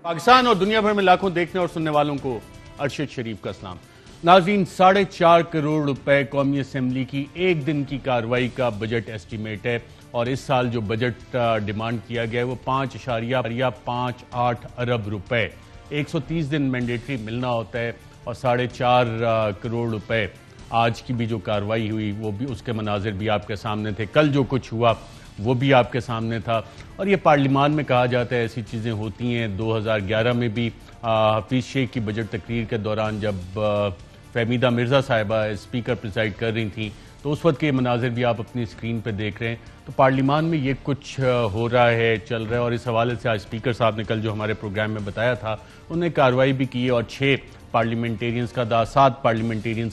पाकिस्तान और दुनिया भर में लाखों देखने और सुनने वालों को अरशद शरीफ का सलाम। नाज़रीन, 4.5 करोड़ रुपए कौमी असेंबली की एक दिन की कार्रवाई का बजट एस्टीमेट है और इस साल जो बजट डिमांड किया गया है वो 5.58 अरब रुपए। 130 दिन मैंडेटरी मिलना होता है और 4.5 करोड़ रुपए आज की भी जो कार्रवाई हुई वो भी, उसके मनाजिर भी आपके सामने थे। कल जो कुछ हुआ वो भी आपके सामने था और ये पार्लिमान में कहा जाता है ऐसी चीज़ें होती हैं। 2011 में भी हफीज़ शेख की बजट तकरीर के दौरान जब फहमीदा मिर्ज़ा साहिबा स्पीकर प्रिसाइड कर रही थी तो उस वक्त के मनाजिर भी आप अपनी स्क्रीन पर देख रहे हैं। तो पार्लिमान में ये कुछ हो रहा है, चल रहा है और इस हवाले से आज स्पीकर साहब ने कल जो हमारे प्रोग्राम में बताया था उन्हें कार्रवाई भी की और 7 पार्लियामेंटेरियंस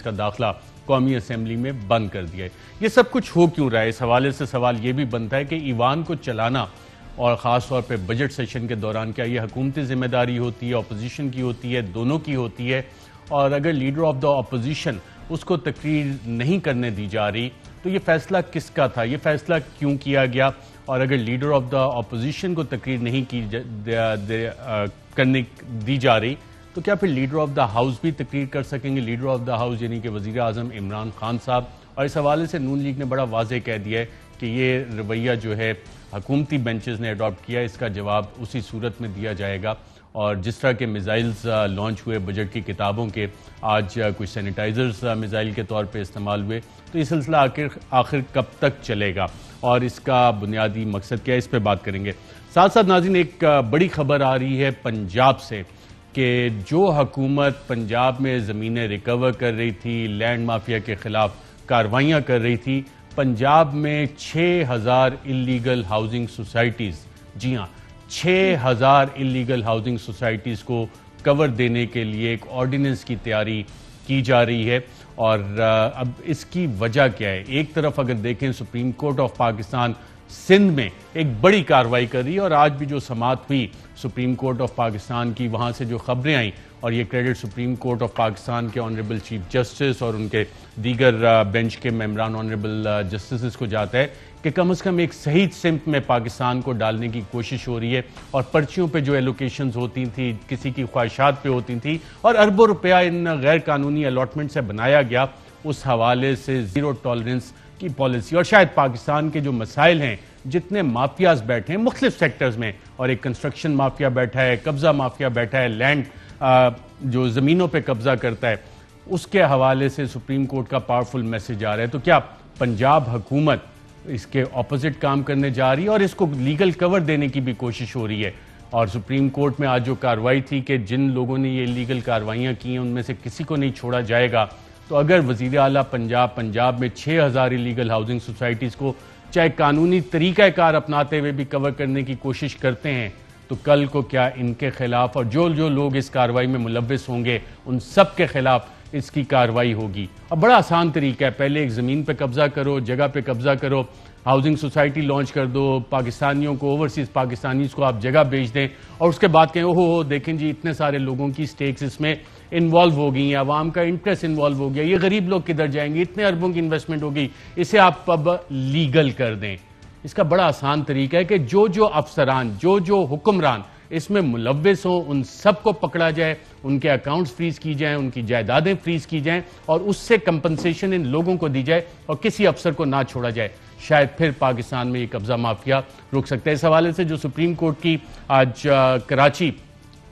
का दाखिला कौमी असेंबली में बंद कर दिया है। ये सब कुछ हो क्यों रहा है, इस हवाले से सवाल ये भी बनता है कि ईवान को चलाना और ख़ास तौर पे बजट सेशन के दौरान क्या ये हुकूमती जिम्मेदारी होती है, अपोजिशन की होती है, दोनों की होती है? और अगर लीडर ऑफ द अपोजिशन उसको तकरीर नहीं करने दी जा रही तो ये फैसला किसका था, ये फैसला क्यों किया गया? और अगर लीडर ऑफ द अपोजिशन को तकरीर नहीं करने दी जा रही तो क्या फिर लीडर ऑफ द हाउस भी तकरीर कर सकेंगे? लीडर ऑफ द हाउस यानी कि वज़ीर आज़म इमरान खान साहब। और इस हवाले से नून लीग ने बड़ा वाज़ेह कह दिया है कि ये रवैया जो है हुकूमती बेंचेस ने अडॉप्ट किया, इसका जवाब उसी सूरत में दिया जाएगा। और जिस तरह के मिसाइल्स लॉन्च हुए बजट की किताबों के, आज कुछ सैनिटाइजर्स मिसाइल के तौर पे इस्तेमाल हुए, तो ये सिलसिला आखिर कब तक चलेगा और इसका बुनियादी मकसद क्या है, इस पर बात करेंगे। साथ साथ नाज़रीन, एक बड़ी खबर आ रही है पंजाब से कि जो हुकूमत पंजाब में ज़मीनें रिकवर कर रही थी, लैंड माफिया के ख़िलाफ़ कार्रवाइयाँ कर रही थी, पंजाब में 6000 इलीगल हाउसिंग सोसाइटीज़, जी हाँ 6000 इलीगल हाउसिंग सोसाइटीज़ को कवर देने के लिए एक ऑर्डिनेंस की तैयारी की जा रही है। और अब इसकी वजह क्या है? एक तरफ अगर देखें Supreme Court of Pakistan Sindh में एक बड़ी कार्रवाई कर रही है और आज भी जो समाअत हुई सुप्रीम कोर्ट ऑफ पाकिस्तान की, वहाँ से जो खबरें आई, और ये credit supreme Court of Pakistan के ऑनरेबल चीफ जस्टिस और उनके दीगर बेंच के मेंबरान ऑनरेबल जस्टिस को जाता है कि कम से कम एक सही सिमत में पाकिस्तान को डालने की कोशिश हो रही है। और पर्चियों पे जो एलोकेशंस होती थी, किसी की ख्वाहिशात पे होती थी और अरबों रुपया इन गैर कानूनी अलॉटमेंट से बनाया गया, उस हवाले से ज़ीरो टॉलरेंस की पॉलिसी। और शायद पाकिस्तान के जो मसाइल हैं, जितने माफियाज बैठे हैं मुख्तलिफ सेक्टर्स में, और एक कंस्ट्रक्शन माफिया बैठा है, कब्जा माफिया बैठा है, लैंड जो ज़मीनों पे कब्जा करता है, उसके हवाले से सुप्रीम कोर्ट का पावरफुल मैसेज आ रहा है। तो क्या पंजाब हुकूमत इसके ऑपोजिट काम करने जा रही है और इसको लीगल कवर देने की भी कोशिश हो रही है? और सुप्रीम कोर्ट में आज जो कार्रवाई थी कि जिन लोगों ने ये इलीगल कार्रवाइयाँ की हैं उनमें से किसी को नहीं छोड़ा जाएगा। तो अगर वज़ीर आला पंजाब में 6000 इलीगल हाउसिंग सोसाइटीज़ को चाहे कानूनी तरीक़ाकार अपनाते हुए भी कवर करने की कोशिश करते हैं तो कल को क्या इनके खिलाफ और जो जो लोग इस कार्रवाई में मुलव्विस होंगे उन सब के खिलाफ इसकी कार्रवाई होगी? अब बड़ा आसान तरीका है, पहले एक ज़मीन पे कब्जा करो, जगह पे कब्जा करो, हाउसिंग सोसाइटी लॉन्च कर दो, पाकिस्तानियों को, ओवरसीज़ पाकिस्तानीज़ को आप जगह बेच दें और उसके बाद कहें ओहो देखें जी इतने सारे लोगों की स्टेक्स इसमें इन्वॉल्व हो गई हैं, अवाम का इंटरेस्ट इन्वॉल्व हो गया, ये गरीब लोग किधर जाएंगे, इतने अरबों की इन्वेस्टमेंट हो गई, इसे आप अब लीगल कर दें। इसका बड़ा आसान तरीका है कि जो जो अफसरान, जो जो हुक्मरान इसमें मुलव्विस हों उन सबको पकड़ा जाए, उनके अकाउंट्स फ्रीज की जाएं, उनकी जायदादें फ्रीज की जाएं और उससे कंपनसेशन इन लोगों को दी जाए और किसी अफसर को ना छोड़ा जाए। शायद फिर पाकिस्तान में ये कब्जा माफिया रुक सकता है। इस हवाले से जो सुप्रीम कोर्ट की आज कराची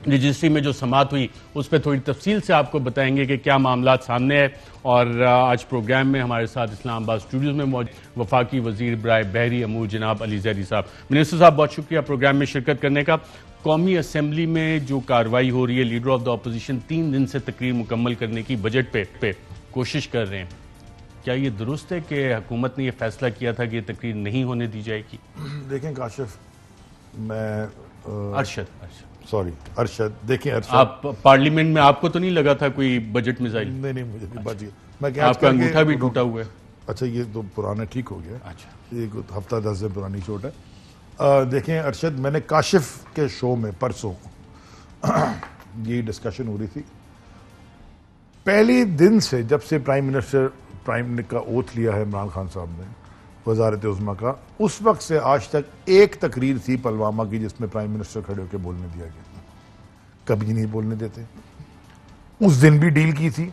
रजिस्ट्री में जो समाअत हुई उस पर थोड़ी तफसील से आपको बताएंगे कि क्या मामला सामने है। और आज प्रोग्राम में हमारे साथ इस्लामाबाद स्टूडियोज में मौजूद वफाकी वजीर बराए बहरी अमूर जनाब अली ज़ैदी साहब। मिनिस्टर साहब बहुत शुक्रिया प्रोग्राम में शिरकत करने का। कौमी असेंबली में जो कार्रवाई हो रही है, लीडर ऑफ द अपोजिशन 3 दिन से तकरीर मुकम्मल करने की बजट पे कोशिश कर रहे हैं, क्या ये दुरुस्त है कि हुकूमत ने यह फैसला किया था कि ये तकरीर नहीं होने दी जाएगी? देखें काशिफ, मैं अरशद देखें, अरशद आप पार्लियामेंट में आपको तो नहीं लगा था कोई बजट मिसाइल? नहीं मुझे नहीं बात, मैं आपका अंगूठा भी टूटा हुआ है। अच्छा, ये तो पुराना ठीक हो गया। अच्छा, ये हफ्ता 10 दिन पुरानी चोट है। देखें अरशद, मैंने काशिफ के शो में परसों ये डिस्कशन हो रही थी, पहले दिन से जब से प्राइम का ओथ लिया है इमरान खान साहब ने वजारत उज़्मा का, उस वक्त से आज तक एक तकरीर थी पुलवामा की जिसमें प्राइम मिनिस्टर खड़े होकर बोलने दिया गया। कभी नहीं बोलने देते। उस दिन भी डील की थी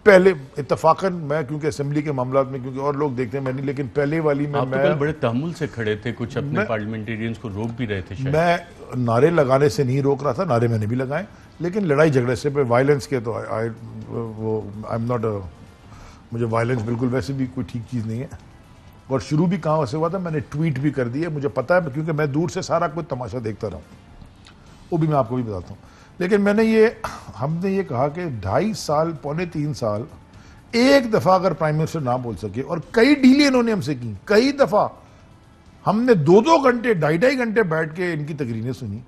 पहले इत्तफाकन, मैं क्योंकि असेंबली के मामलात में क्योंकि और लोग देखते हैं मैं नहीं, लेकिन पहले वाली में आप तो कल बड़े तहमुल से खड़े थे, कुछ अपने पार्लियामेंटेरियंस को रोक भी रहे थे शायद। मैं नारे लगाने से नहीं रोक रहा था, नारे मैंने भी लगाए, लेकिन लड़ाई झगड़े से, वायलेंस के तो आई एम नॉट, मुझे वायलेंस बिल्कुल वैसे भी कोई ठीक चीज़ नहीं है। और शुरू भी कहाँ से हुआ था, मैंने ट्वीट भी कर दिया, मुझे पता है क्योंकि मैं दूर से सारा कुछ तमाशा देखता रहा हूँ, वो भी मैं आपको भी बताता हूँ। लेकिन हमने ये कहा कि 2.5 साल, पौने 3 साल, एक दफ़ा अगर प्राइम मिनिस्टर ना बोल सके, और कई डीलें इन्होंने हमसे की, कई दफ़ा हमने 2-2 घंटे, 2.5 घंटे बैठ के इनकी तकरीरें सुनी,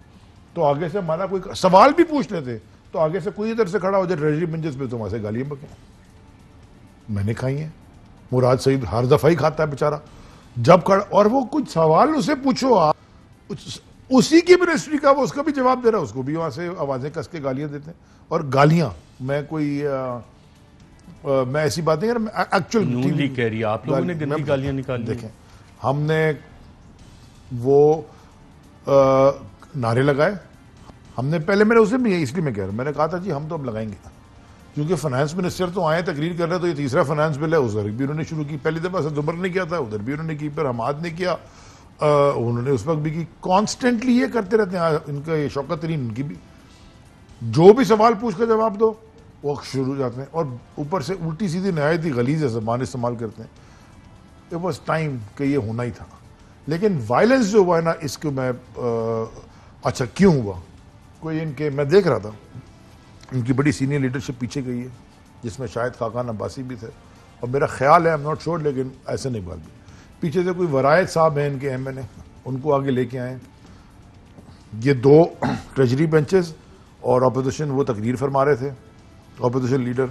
तो आगे से हमारा कोई सवाल भी पूछ लेते तो आगे से कोई इधर से खड़ा हो जाए ट्रेजरी बेंचेस पे, तो वहां से गालियां बके। मैंने खाई हैं, मुराद सईद हर दफ़ा ही खाता है बेचारा, जब खड़ा, और वो कुछ सवाल उसे पूछो आप, उसी की मिनिस्ट्री का वो उसका भी जवाब दे रहा है, उसको भी वहां से आवाजें कस के गालियां देते हैं। और गालियां, मैं कोई मैं ऐसी बात नहीं एक्चुअल कह रही है, आप लोगों ने गंदी गालियां निकाली। देखें, हमने वो नारे लगाए, हमने पहले, मैंने उसे भी, इसलिए मैं कह रहा हूं, मैंने कहा था जी हम तो अब लगाएंगे, क्योंकि फाइनेंस मिनिस्टर तो आए तकरीर कर रहे, तो ये तीसरा फाइनेंस बिल है, उधर भी उन्होंने शुरू की, पहली दफा सदुमर ने किया था, उधर भी उन्होंने की, फिर हमाद ने किया, उन्होंने उस वक्त भी की, कॉन्स्टेंटली ये करते रहते हैं। इनका ये शौकत तरीन, इनकी भी, जो भी सवाल पूछ कर जवाब दो वो शुरू हो जाते हैं, और ऊपर से उल्टी सीधी नहायत ही गलीज ज़बान इस्तेमाल करते हैं। इट वॉज टाइम कि ये होना ही था। लेकिन वायलेंस जो हुआ है ना, इसको मैं अच्छा क्यों हुआ, कोई इनके, मैं देख रहा था इनकी बड़ी सीनियर लीडरशिप पीछे गई है, जिसमें शायद खाकान अब्बासी भी थे, और मेरा ख्याल है, आई एम नॉट श्योर, लेकिन ऐसे नहीं बात भी, पीछे से कोई वरायत साहब हैं इनके MNA, उनको आगे लेके आए। ये 2 ट्रेजरी बेंचेस और अपोजिशन, वो तकरीर फरमा रहे थे, अपोजिशन लीडर,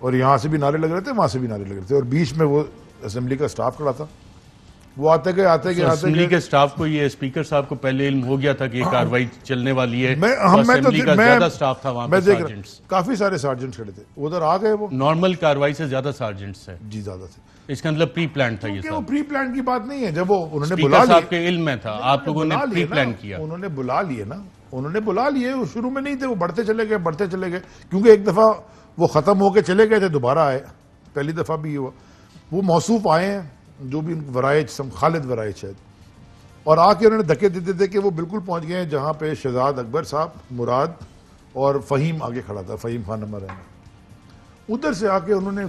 और यहाँ से भी नारे लग रहे थे, वहाँ से भी नारे लग रहे थे, और बीच में वो असेंबली का स्टाफ खड़ा था। वो आते गए असेंबली के स्टाफ को, ये स्पीकर साहब को पहले इल्म हो गया था कि ये कार्रवाई चलने वाली है। असेंबली का ज्यादा स्टाफ था वहाँ पे, सार्जेंट्स, काफी सारे सार्जेंट्स खड़े थे, उधर आ गए, वो नॉर्मल कार्रवाई से ज्यादा सार्जेंट्स है जी, ज्यादा थे। इसका मतलब प्री प्लान था ये सब। वो प्री प्लान की बात नहीं है, जब वो उन्होंने बुला लिया, आपके इल्म में था, आप लोगों ने प्री प्लान किया, उन्होंने बुला लिए ना, उन्होंने बुला लिए, वो शुरू में नहीं थे, वो बढ़ते चले गए, क्योंकि एक दफा वो खत्म होके चले गए थे, दोबारा आए, पहली दफा भी हुआ, वो मौसूफ आए हैं, जो भी वरायत, खालिद वरायत शायद, और आके उन्होंने धक्के देते थे कि वो बिल्कुल पहुंच गए हैं जहां पे शहजाद अकबर साहब, मुराद और फहीम आगे खड़ा था, फहीम खान नंबर है, उधर से आके उन्होंने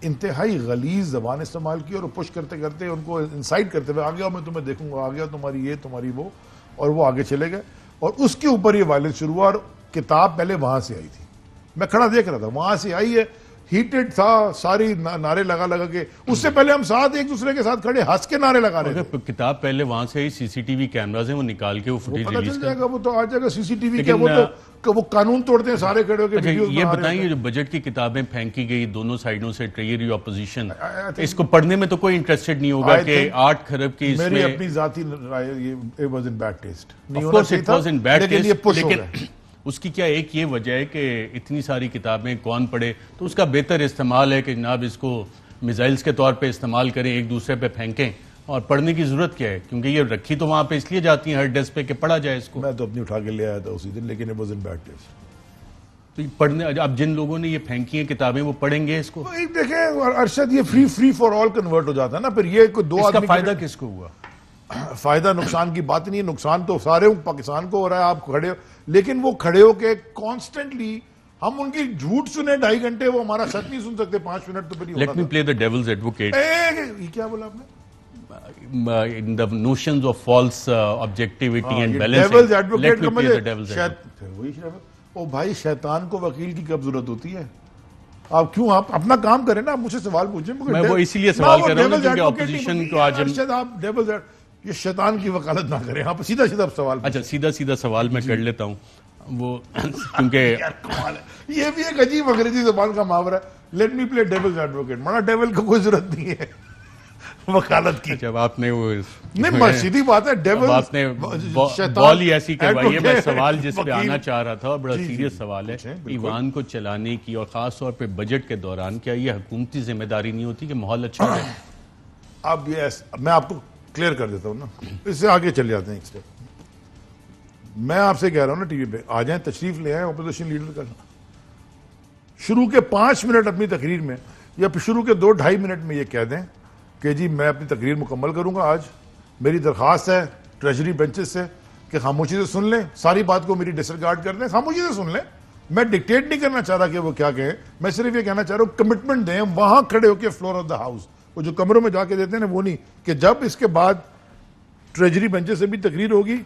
इंतहाई गलीज जबान इस्तेमाल की, और पुश करते करते उनको इंसाइट करते हुए, आ गया मैं तुम्हें देखूंगा, आ गया तुम्हारी ये तुम्हारी वो, और वो आगे चले गए, और उसके ऊपर ये वायलेंस शुरू हुआ। और किताब पहले वहां से आई थी, मैं खड़ा देख रहा था, वहां से आई है, हीटेड था, सारी नारे लगा के, उससे पहले हम साथ एक दूसरे के साथ खड़े हंस के नारे लगा रहे थे। किताब पहले वहां से ही CCTV कैमरास हैं, वो निकाल के वो फुटेज रिलीज कर जाएगा, वो तो आ जाएगा CCTV क्या, वो कानून तोड़ते हैं सारे खड़े होकर। अच्छा, ये बताइए, जो बजट की किताबें फेंकी गई दोनों साइडों से, ट्रेजरी ऑपोजिशन, इसको पढ़ने में तो कोई इंटरेस्टेड नहीं होगा कि 8 खरब की, मेरी अपनी जाती राय, ये वाज इन बैड टेस्ट, नहीं होना चाहिए था, लेकिन उसकी क्या एक ये वजह है कि इतनी सारी किताबें कौन पढ़े, तो उसका बेहतर इस्तेमाल है कि जनाब इसको मिसाइल्स के तौर पे इस्तेमाल करें, एक दूसरे पे फेंकें, और पढ़ने की जरूरत क्या है, क्योंकि ये रखी तो वहां पे इसलिए जाती है हर डेस्क पे कि पढ़ा जाए इसको। मैं तो अपनी उठा के ले आया था उसी दिन, लेकिन it was in bad taste. तो पढ़ने, अब जिन लोगों ने ये फेंकी हैं किताबें, वो पढ़ेंगे इसको। देखें अरशद, ये फ्री फॉर ऑल कन्वर्ट हो जाता है ना, फिर ये कोई 2 आदमी, फायदा किसको हुआ? फायदा नुकसान की बात नहीं है, नुकसान तो सारे पाकिस्तान को हो रहा है, आप खड़े हो, लेकिन वो खड़े हो के कॉन्स्टेंटली हम उनकी झूठ सुने 2.5 घंटे, वो हमारा सच नहीं सुन सकते 5 मिनट, तो फिर let me play the devil's advocate. ये क्या बोला आपने? In the notions of false objectivity and balancing. Devil's advocate, let me play the devil's advocate. ओ भाई, शैतान को वकील की कब जरूरत होती है? आप क्यों, आप अपना काम करें ना, मुझसे सवाल पूछें। मैं वो इसीलिए सवाल कर रहा हूं क्योंकि ऑपोजिशन को आज आप डेविल्स, ये शैतान की वकालत ना करें, आप सीधा सवाल। अच्छा, सीधा सवाल मैं कर लेता हूं, वो क्योंकि ये भी एक अजीब अंग्रेजी जबान का मुहावरा है, let me play devil's advocate, माना डेविल को कोई जरूरत नहीं है वकालत की। जब आपने वो नहीं, सीधी बात है, डेविल आपने बॉल ही ऐसी करवाई है। मैं सवाल जिस पे आना चाह रहा था, बड़ा सीरियस सवाल है, ईवान को चलाने की और खास तौर पे बजट के दौरान, क्या ये हुकूमती जिम्मेदारी नहीं होती कि माहौल अच्छा रहे? अब ये मैं आपको क्लियर कर देता हूं ना, इससे आगे चले जाते हैं एक स्टेप। मैं आपसे कह रहा हूं ना टीवी पे आ जाएं, तशरीफ ले आए अपोजिशन लीडर का। शुरू के 5 मिनट अपनी तकरीर में या शुरू के 2-2.5 मिनट में ये कह दें कि जी मैं अपनी तकरीर मुकम्मल करूंगा आज, मेरी दरख्वास्त है ट्रेजरी बेंचेस से कि खामोशी से सुन लें, सारी बात को मेरी डिसरिगार्ड कर दें, खामोशी से सुन लें। मैं डिक्टेट नहीं करना चाह रहा कि वो क्या कहें, मैं सिर्फ ये कहना चाह रहा हूं कमिटमेंट दें वहां खड़े होकर फ्लोर ऑफ द हाउस, वो जो कमरों में जाके देते हैं ना, वो नहीं कि जब इसके बाद ट्रेजरी बेंचेस से भी तकरीर होगी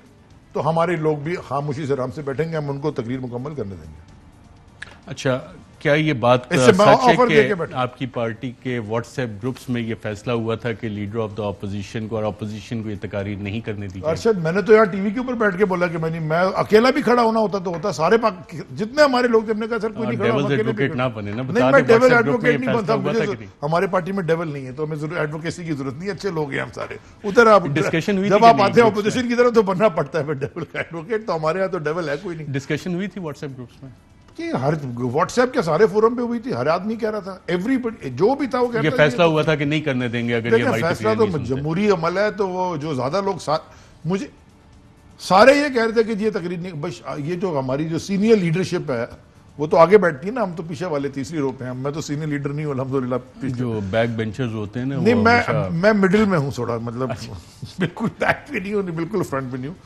तो हमारे लोग भी खामोशी से आराम से बैठेंगे, हम उनको तकरीर मुकम्मल करने देंगे। अच्छा, क्या ये बात सच है कि आपकी पार्टी के व्हाट्सएप ग्रुप्स में ये फैसला हुआ था कि लीडर ऑफ द ऑपोजिशन को और ऑपोजिशन को ये तकरीर नहीं करने दी? अरशद, मैंने तो यार टीवी के ऊपर बैठ के बोला कि मैं अकेला भी खड़ा होना होता तो होता, सारे जितने हमारे लोग थे, हमने कहा सर कोई नहीं खड़ा, डेविल एडवोकेट ना बने ना, नहीं मैं डेविल एडवोकेट नहीं बनता, मुझे हमारे पार्टी में डेविल नहीं है तो हमें एडवोकेसी की जरूरत नहीं, अच्छे लोग हैं हम सारे। उधर आप डिस्कशन हुई, जब आप आते हैं ऑपोजिशन की तरफ तो बनना पड़ता है डेविल का एडवोकेट, तो हमारे यहाँ तो डेविल है कोई नहीं। डिस्कशन हुई थी व्हाट्सएप ग्रुप्स में कि हर व्हाट्सएप के सारे फोरम पे हुई थी, हर आदमी कह रहा था, एवरीबडी जो भी था वो कहता था। फैसला हुआ था कि नहीं करने देंगे अगर ये फैसला तो जमहूरी अमल है, तो वो जो ज्यादा लोग मुझे सारे ये कह रहे थे कि ये तकरीर नहीं, बस ये जो हमारी जो सीनियर लीडरशिप है वो तो आगे बैठती है ना, हम तो पीछे वाले तीसरी रो पे हैं, मैं तो सीनियर लीडर नहीं हूं अल्हम्दुलिल्लाह। जो बैक बेंचर्स होते हैं ना, नहीं मैं मिडिल में हूं थोड़ा, मतलब बिल्कुल बैक पे नहीं हूं, बिल्कुल फ्रंट पे नहीं हूं,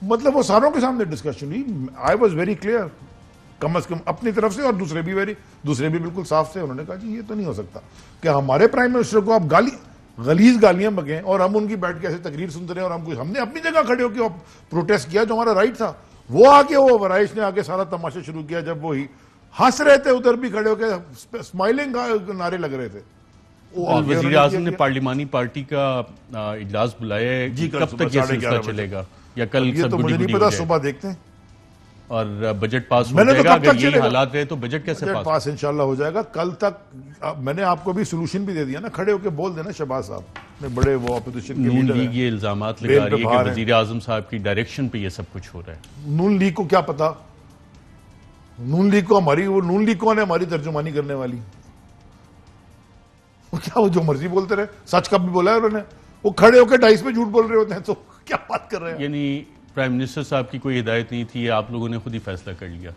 मतलब वो सारों के सामने डिस्कशन हुई। आई वॉज वेरी क्लियर कम से कम अपनी तरफ से, और दूसरे भी बिल्कुल साफ थे। उन्होंने कहा जी ये तो नहीं हो सकता कि हमारे प्राइम मिनिस्टर को आप गलीज गालियां बकें और हम उनकी बैठ के ऐसे तकरीर सुनते रहे, और हमने अपनी जगह खड़े होकर प्रोटेस्ट किया जो हमारा राइट था। वो आके वो वराइश ने आके सारा तमाशा शुरू किया, जब वो ही हंस रहे थे उधर भी खड़े होकर स्माइलिंग नारे लग रहे थे। वजीर आजम ने पार्लिमानी पार्टी का इजलास बुलाया है, कब तक ये सिलसिला चलेगा या कल? ये तो मुझे नहीं पता, सुबह देखते हैं। और बजट पास हो जाएगा, अगर यही हालात रहे तो बजट कैसे पास इंशाल्लाह हो जाएगा कल तक। मैंने आपको भी सोल्यूशन भी दे दिया ना, खड़े होकर बोल देना शहबाज साहब ने, बड़े वो ऑपोजिशन के नून लीग ये इल्जामात लगा रही है कि वजीर आजम साहब की डायरेक्शन पे ये सब कुछ हो रहा है। नून लीग को क्या पता, नून लीग को नून लीग कौन है हमारी तर्जुमानी करने वाली? क्या वो जो मर्जी बोलते रहे, सच कब भी बोला है उन्होंने, वो खड़े होकर डाइस में झूठ बोल रहे होते हैं, तो क्या बात कर रहे हैं? यानी प्राइम मिनिस्टर साहब की कोई हिदायत नहीं थी, आप लोगों ने खुद ही फैसला कर लिया?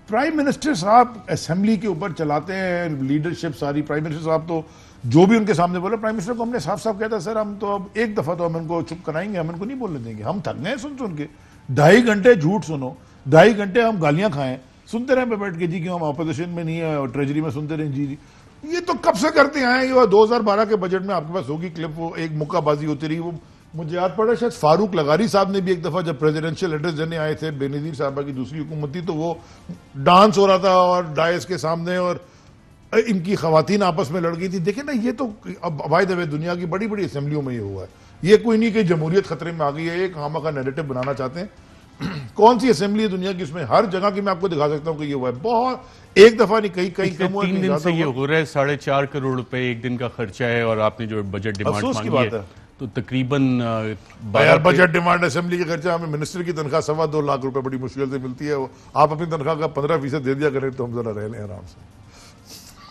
प्राइम मिनिस्टर साहब असेंबली के ऊपर चलाते हैं लीडरशिप सारी। प्राइम मिनिस्टर साहब तो जो भी उनके सामने बोला, प्राइम मिनिस्टर को हमने साफ साफ कहता सर हम तो अब एक दफा तो हम इनको चुप कराएंगे, हम इनको नहीं बोलने देंगे, हम थक गए सुन के 2.5 घंटे झूठ सुनो, 2.5 घंटे हम गालियां खाएं, सुनते रहे बैठ के जी कि हम अपोजिशन में नहीं है और ट्रेजरी में सुनते रहे जी। ये तो कब से करते आए, 2012 के बजट में आपके पास होगी क्लिप, वो एक मुक्काबाजी होती रही। वो मुझे याद पड़ा शायद फारूक लगारी साहब ने भी एक दफा जब प्रेसिडेंशियल एड्रेस देने आए थे, बेनजीर साहबा की दूसरी हुकूमत थी, तो वो डांस हो रहा था और डायस के सामने और इनकी खवातीन आपस में लड़ गई थी। देखे ना, ये तो अब बाय द वे दुनिया की बड़ी बड़ी असेंबलियों में ये हुआ है। ये कोई नहीं कि जमहूरियत खतरे में आ गई है, एक खामा का नैरेटिव बनाना चाहते हैं। कौन सी असेंबली है दुनिया की, उसमें हर जगह की मैं आपको दिखा सकता हूँ कि ये हुआ है। बहुत एक दफा नहीं, कई कई 3 दिन से ये हो रहा है। 4.5 करोड़ रुपए एक दिन का खर्चा है, और आपने जो बजट डिमांड मांगी है तो तकरीबन बजट डिमांड असेंबली का खर्चा हमें मिनिस्टर की तनख्वाह 2.25 लाख रुपए बड़ी मुश्किल से मिलती है। आप अपनी तनख्वाह का 15% दे दिया करें तो हम जरा रह लें आराम से।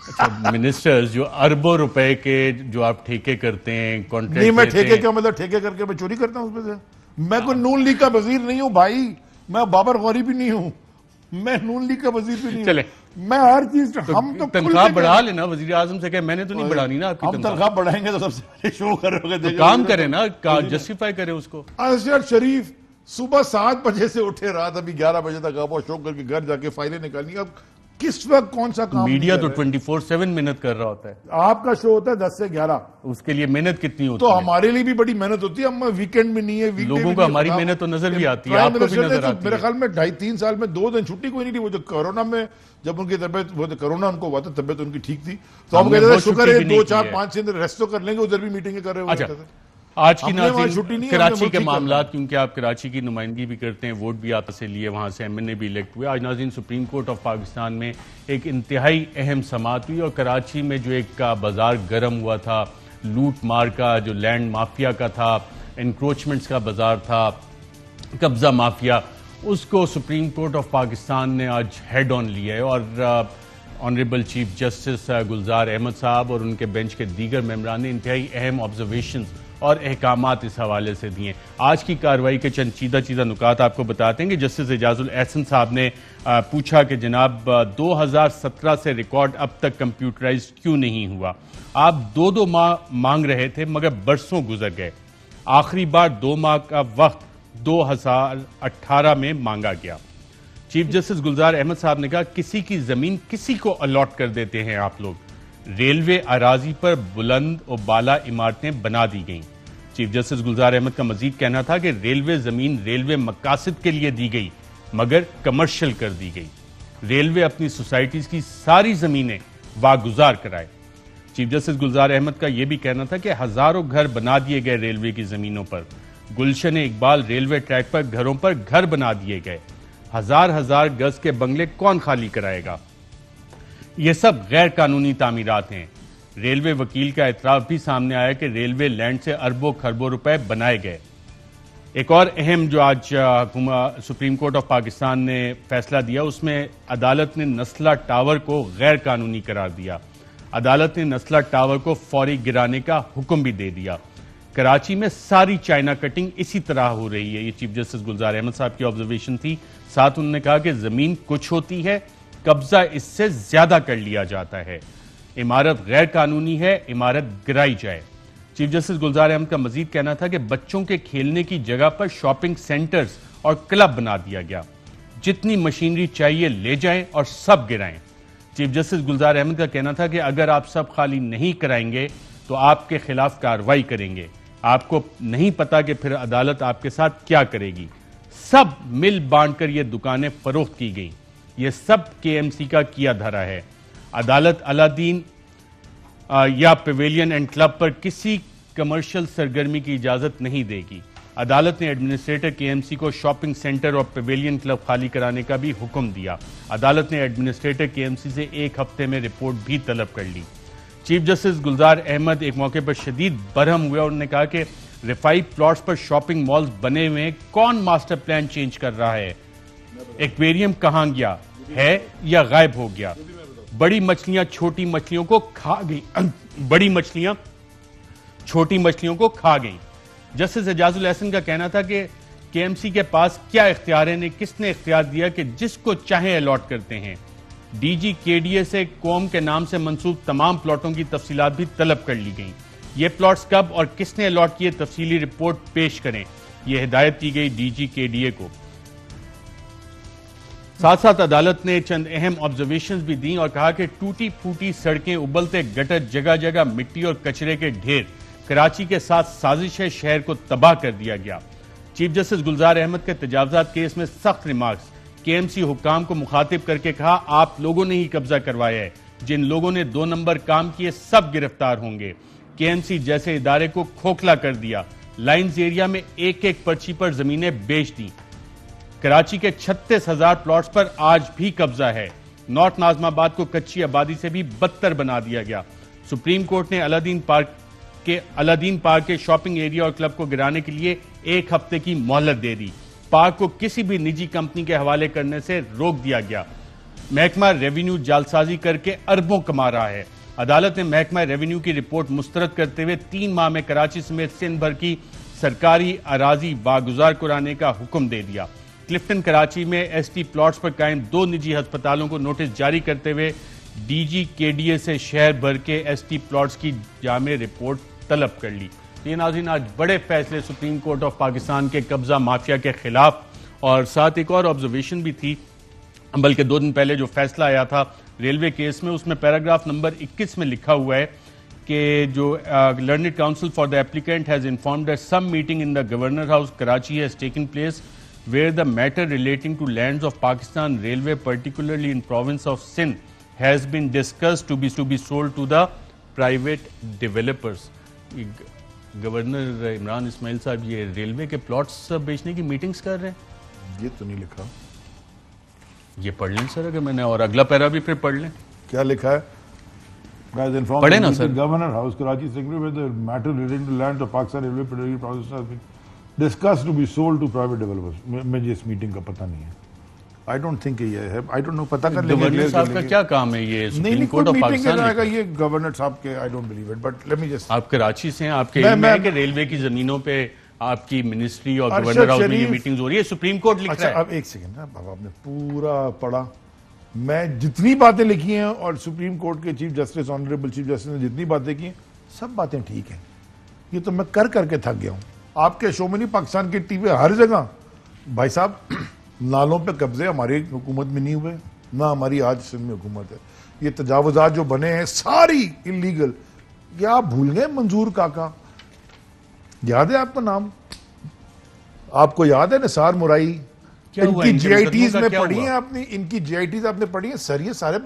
अच्छा, मिनिस्टर्स जो अरबों रुपए के जो आप ठेके करते हैं, कॉन्ट्रैक्ट नहीं, मैं ठेके क्या मतलब ठेके करके मैं चोरी करता हूं उसमें से? मैं कोई नून लीग का वजीर नहीं हूं भाई, मैं बाबर गौरी भी नहीं हूं, मैं नून लीग का वजीर भी नहीं हूं। मैं हर चीज हम तो तनख्वाह बढ़ा लेना, वजीर आजम से कहे मैंने तो नहीं बढ़ानी ना आपकी तनख्वाह बढ़ाएंगे तो सबसे पहले शो करोगे, तो काम करे ना, जस्टिफाई करे उसको। अरशद शरीफ सुबह 7 बजे से उठे, रात अभी 11 बजे तक आप शो करके घर जाके फाइलें निकालनी। अब किस वक्त कौन सा काम? मीडिया तो 24/7 मेहनत कर रहा होता है। आपका शो होता है 10 से 11, उसके लिए मेहनत कितनी होती है? तो हमारे लिए भी बड़ी मेहनत होती है। हम वीकेंड में नहीं है, लोगों को हमारी मेहनत तो नजर भी आती है, आपको भी नजर आती है। मेरे ख्याल में 2.5-3 साल में 2 दिन छुट्टी कोई नहीं थी। वो जो कोरोना में जब उनकी तबियत, वो कोरोना उनको हुआ था, तबियत उनकी ठीक थी, तो हम कहते थे शुक्र है 2-4-5 दिन रेस्ट तो कर लेंगे, उधर भी मीटिंग कर रहे होते थे। आज की नाज़रीन कराची के मामलात, क्योंकि आप कराची की नुमाइंदगी भी करते हैं, वोट भी आप से लिए, वहाँ से एमएनए भी इलेक्ट हुए। आज नाज़रीन सुप्रीम कोर्ट ऑफ पाकिस्तान में एक इंतहाई अहम समाअत हुई, और कराची में जो एक का बाजार गर्म हुआ था, लूट मार का, जो लैंड माफिया का था, इंक्रोचमेंट्स का बाजार था, कब्जा माफिया, उसको सुप्रीम कोर्ट ऑफ पाकिस्तान ने आज हेड ऑन लिया है। और ऑनरेबल चीफ जस्टिस गुलजार अहमद साहब और उनके बेंच के दीगर मेंबरान ने इंतहाई अहम ऑब्जर्वेशंस और अहकामात इस हवाले से दिए। आज की कार्रवाई के चंद चीदा नुकात आपको बताते हैं कि जस्टिस एजाजुल एहसन साहब ने पूछा कि जनाब 2017 से रिकॉर्ड अब तक कंप्यूटराइज क्यों नहीं हुआ। आप 2-2 माह मांग रहे थे मगर बरसों गुजर गए। आखिरी बार 2 माह का वक्त 2018 में मांगा गया। चीफ जस्टिस गुलजार अहमद साहब ने कहा किसी की जमीन किसी को अलॉट कर देते हैं आप लोग। रेलवे अराजी पर बुलंद और बाला इमारतें बना दी गईं। चीफ जस्टिस गुलजार अहमद का मजीद कहना था कि रेलवे जमीन रेलवे मकासद के लिए दी गई मगर कमर्शियल कर दी गई। रेलवे अपनी सोसाइटीज की सारी जमीनें वागुजार कराए। चीफ जस्टिस गुलजार अहमद का यह भी कहना था कि हजारों घर बना दिए गए रेलवे की जमीनों पर। गुलशन इकबाल रेलवे ट्रैक पर घरों पर घर बना दिए गए। हजार गज के बंगले कौन खाली कराएगा। ये सब गैर कानूनी तामीरात हैं। रेलवे वकील का एतराफ भी सामने आया कि रेलवे लैंड से अरबों खरबों रुपए बनाए गए। एक और अहम जो आज सुप्रीम कोर्ट ऑफ पाकिस्तान ने फैसला दिया उसमें अदालत ने नस्ला टावर को गैर कानूनी करार दिया। अदालत ने नस्ला टावर को फौरी गिराने का हुक्म भी दे दिया। कराची में सारी चाइना कटिंग इसी तरह हो रही है। ये चीफ जस्टिस गुलजार अहमद साहब की ऑब्जर्वेशन थी। साथ उन्होंने कहा कि जमीन कुछ होती है, कब्जा इससे ज्यादा कर लिया जाता है। इमारत गैर कानूनी है, इमारत गिराई जाए। चीफ जस्टिस गुलजार अहमद का मजीद कहना था कि बच्चों के खेलने की जगह पर शॉपिंग सेंटर्स और क्लब बना दिया गया। जितनी मशीनरी चाहिए ले जाएं और सब गिराएं। चीफ जस्टिस गुलजार अहमद का कहना था कि अगर आप सब खाली नहीं कराएंगे तो आपके खिलाफ कार्रवाई करेंगे। आपको नहीं पता कि फिर अदालत आपके साथ क्या करेगी। सब मिल बांट कर ये दुकानें फरोख्त की गई। ये सब केएमसी का किया धरा है। अदालत अलादीन या पवेलियन एंड क्लब पर किसी कमर्शियल सरगर्मी की इजाजत नहीं देगी। अदालत ने एडमिनिस्ट्रेटर केएमसी को शॉपिंग सेंटर और पवेलियन क्लब खाली कराने का भी हुक्म दिया। अदालत ने एडमिनिस्ट्रेटर केएमसी से 1 हफ्ते में रिपोर्ट भी तलब कर ली। चीफ जस्टिस गुलजार अहमद एक मौके पर शदीद बरहम हुए और उन्होंने कहा कि रिफाई प्लॉट्स पर शॉपिंग मॉल्स बने हुए हैं, कौन मास्टर प्लान चेंज कर रहा है। एक्वेरियम कहां गया है या गायब हो गया। बड़ी मछलियां छोटी मछलियों को खा गई। बड़ी मछलियां छोटी मछलियों को खा गई। जस्टिस एजाजुल एहसन का कहना था कि केएमसी के पास क्या इख्तियार है, किसने इख्तियार दिया कि जिसको चाहे अलॉट करते हैं। डीजी केडीए से कौम के नाम से मंसूब तमाम प्लॉटों की तफसीलात भी तलब कर ली गई। ये प्लॉट्स कब और किसने अलॉट किए तफसीली रिपोर्ट पेश करें, यह हिदायत की गई डीजी केडीए को। साथ साथ अदालत ने चंद अहम ऑब्जर्वेशंस भी दी और कहा कि टूटी फूटी सड़कें, उबलते गटर, जगह जगह मिट्टी और कचरे के ढेर कराची के साथ साजिश है, शहर को तबाह कर दिया गया। चीफ जस्टिस गुलजार अहमद के तजावजात केस में सख्त रिमार्क्स। केएमसी हुक्काम को मुखातिब करके कहा आप लोगों ने ही कब्जा करवाया है। जिन लोगों ने 2 नंबर काम किए सब गिरफ्तार होंगे। केएमसी जैसे इदारे को खोखला कर दिया। लाइन्स एरिया में एक पर्ची पर जमीनें बेच दी। कराची के 36,000 प्लॉट्स पर आज भी कब्जा है। नॉर्थ नाजमाबाद को कच्ची आबादी से भी बदतर बना दिया गया। सुप्रीम कोर्ट ने अलादीन पार्क के शॉपिंग एरिया और क्लब को गिराने के लिए 1 हफ्ते की मोहलत दे दी। पार्क को किसी भी निजी कंपनी के हवाले करने से रोक दिया गया। महकमा रेवेन्यू जालसाजी करके अरबों कमा रहा है। अदालत ने महकमा रेवेन्यू की रिपोर्ट मुस्तरद करते हुए 3 माह में कराची समेत सिंध भर की सरकारी अराजी वागुजार कराने का हुक्म दे दिया। क्लिफ्टन कराची में एसटी प्लॉट्स पर कायम 2 निजी अस्पतालों को नोटिस जारी करते हुए डीजी केडीए से शहर भर के एसटी प्लॉट्स की जामे रिपोर्ट तलब कर ली। ये नाज़रीन आज बड़े फैसले सुप्रीम कोर्ट ऑफ पाकिस्तान के कब्जा माफिया के खिलाफ। और साथ एक और ऑब्जर्वेशन भी थी, बल्कि 2 दिन पहले जो फैसला आया था रेलवे केस में, उसमें पैराग्राफ नंबर 21 में लिखा हुआ है कि जो learned counsel for the applicant has informed that some meeting in the Governor house Karachi has taken place where the matter relating to lands of Pakistan Railway, particularly in province of Sindh, has been discussed to be sold to the private developers. Governor Imran Ismail साहब ये railway के plots बेचने की meetings कर रहे हैं। ये तो नहीं लिखा। ये पढ़ लें सर अगर मैंने, और अगला पैरा भी फिर पढ़ लें। क्या लिखा है? पढ़े ना sir. Governor house Karachi secretary matter relating to land of Pakistan railway project discuss to be sold to private developers. मुझे इस मीटिंग का पता नहीं है। आई डोंट थिंक ये है, आई डोंट नो, पता कर गवर्नर साहब का क्या काम है ये सुप्रीम कोर्ट ऑफ पाकिस्तान जाएगा ये गवर्नर साहब के, I don't believe it, but let me just, आप कराची से हैं, आपके इल्म है कि रेलवे की जमीनों पे आपकी मिनिस्ट्री और गवर्नर हाउस में ये मीटिंग्स हो रही है, सुप्रीम कोर्ट लिख रहा है। अब एक सेकंड ना बाबा, आपने पूरा पढ़ा, मैं जितनी बातें लिखी हैं और सुप्रीम कोर्ट के chief justice, honourable chief justice ने जितनी बातें की सब बातें ठीक हैं, ये तो मैं कर करके थक गया हूं। आपके शो में नहीं, पाकिस्तान की टीवी हर जगह, भाई साहब नालों पे कब्जे हमारी हुकूमत में नहीं हुए, ना हमारी आज सिंध में हुकूमत है, ये तजावुजात जो बने हैं सारी इलीगल। क्या आप भूल गए मंजूर काका, याद है आपको नाम, आपको याद है निसार मुराई, इनकी जीआईटीज में पढ़ी है आपने, इनकी जीआईटीज आपने पढ़ी है सर, ये सारे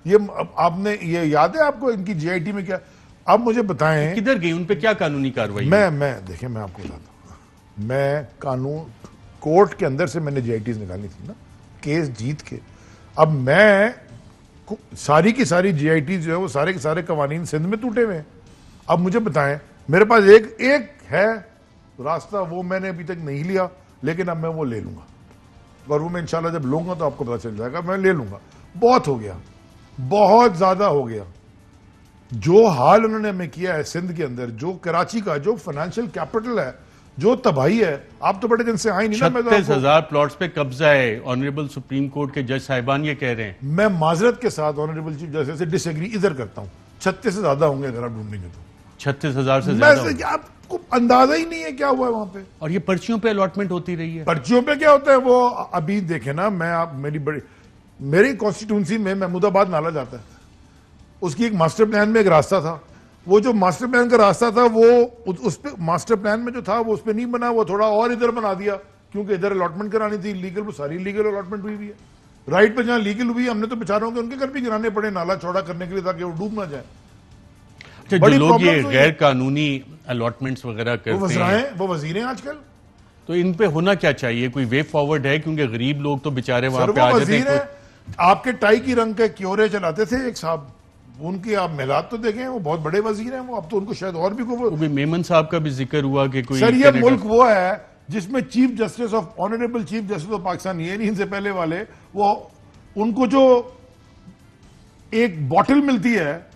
ये आपने, ये याद है आपको इनकी जीआईटी में क्या। अब मुझे बताएं किधर गई, उन पे क्या कानूनी कार्रवाई? मैं देखिए मैं आपको बताता हूं, मैं कानून कोर्ट के अंदर से मैंने जीआईटीज निकालनी थी ना, केस जीत के। अब मैं सारी की सारी जीआईटीज जो है वो सारे के सारे कवानीन सिंध में टूटे हुए हैं। अब मुझे बताएं, मेरे पास एक है रास्ता, वो मैंने अभी तक नहीं लिया, लेकिन अब मैं वो ले लूंगा, और वो मैं इंशाल्लाह जब लूंगा तो आपको पता चल जाएगा, मैं ले लूंगा। बहुत हो गया, बहुत ज्यादा हो गया जो हाल उन्होंने हमें किया है सिंध के अंदर, जो कराची का जो फाइनेंशियल कैपिटल है, जो तबाही है। आप तो बड़े दिन से आए नहीं ना। 36,000 प्लॉट्स पे कब्जा है, ऑनरेबल सुप्रीम कोर्ट के जज साहिबान ये कह रहे हैं। मैं माजरत के साथ ऑनरेबल चीफ जस्टिस से डिसएग्री इधर करता हूं, 36 से ज्यादा होंगे अगर आप ढूंढेंगे तो। 36,000 से ज्यादा? आपको अंदाजा ही नहीं है क्या हुआ है वहां पे। और ये पर्चियों पे अलॉटमेंट होती रही है। पर्चियों पे क्या होता है वो अभी देखे ना, मैं आप मेरी कॉन्स्टिट्यूंसी में महमूदाबाद नाला जाता है, उसकी एक मास्टर प्लान में एक रास्ता था, वो जो मास्टर प्लान का रास्ता था वो उस पे मास्टर प्लान में जो था वो उस पे नहीं बना, वो थोड़ा और इधर बना दिया, क्योंकि इधर अलॉटमेंट करानी थी लीगल, वो सारी लीगल अलॉटमेंट हुई हुई है। राइट पे जहां लीगल हुई, हमने तो बेचारों के उनके घर भी गिराने पड़े नाला चौड़ा करने के लिए ताकि वो डूब ना जाए। जो लोग ये गैर कानूनी अलॉटमेंट्स वगैरह करते हैं, वो वजीर हैं आजकल, तो इन पे होना क्या चाहिए? कोई वे फॉरवर्ड है? क्योंकि गरीब लोग तो बेचारे वहां पे आ जाते हैं। आपके टाई की रंग के क्योरे चलाते थे एक साहब, उनकी आप मिलाद तो देखें, वो बहुत बड़े वजीर हैं वो, अब तो उनको शायद और भी कोई मेमन साहब का भी जिक्र हुआ कि कोई। सर ये मुल्क वो है जिसमें chief justice of honourable chief justice of Pakistan, ये नहीं इनसे पहले वाले, वो उनको जो एक बॉटल मिलती है